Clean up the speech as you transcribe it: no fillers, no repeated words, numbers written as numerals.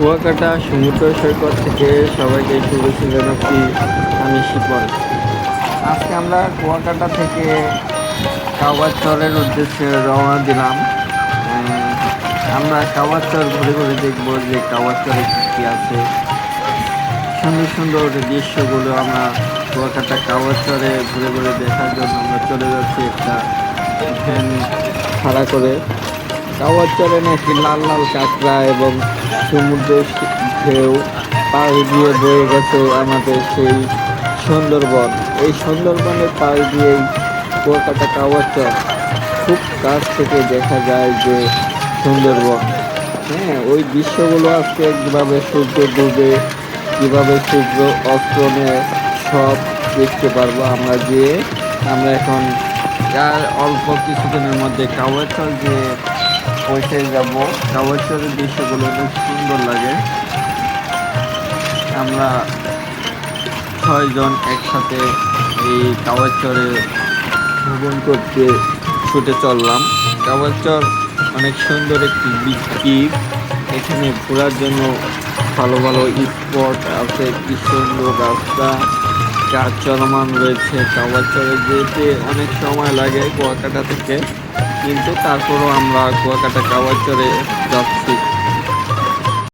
কুয়াকাটা সমুদ্র সৈকত থেকে সবাইকে শুভেচ্ছা জানাচ্ছি। আমি শিপন। আজকে আমরা কুয়াকাটা থেকে কাওয়াচরের উদ্দেশ্যে রওনা দিলাম। আমরা কাওয়াচর ঘুরে ঘুরে দেখবো যে কাওয়াচরে কী কী আছে, সুন্দর সুন্দর দৃশ্যগুলো আমরা কুয়াকাটা কাওয়াচরে ঘুরে ঘুরে দেখার জন্য আমরা চলে যাচ্ছি একটা ভ্যান ভাড়া করে। কাওয়াচরে নাকি লাল লাল কাঁকড়া এবং সমুদ্রের ঢেউ পাড় দিয়ে বয়ে গেছে আমাদের সেই সুন্দরবন। এই সুন্দরবনের পাড় দিয়েই কুয়াকাটা কাওয়াচর খুব কাছ থেকে দেখা যায় যে সুন্দরবন। হ্যাঁ, ওই দৃশ্যগুলো আজকে কীভাবে সূর্য ডুবে, কীভাবে সূর্য অস্ত নেয়, সব দেখতে পারবো আমরা এখন আর অল্প কিছুদিনের মধ্যে কাওয়াচর যে পৌঁছে যাব। কাওয়াচরের দৃশ্যগুলো অনেক সুন্দর লাগে। আমরা 6 জন একসাথে এই কাওয়াচরে ভ্রমণ করতে ছুটে চললাম। কাওয়াচর অনেক সুন্দর একটি দ্বীপ। এখানে ঘোরার জন্য ভালো ভালো স্পট আছে, কি সুন্দর রাস্তা, কাজ চলমান রয়েছে। কাওয়াচরে যেতে অনেক সময় লাগে কুয়াকাটা থেকে, কিন্তু তারপরও আমরা কুয়াকাটা কাওয়াচরে যাচ্ছি।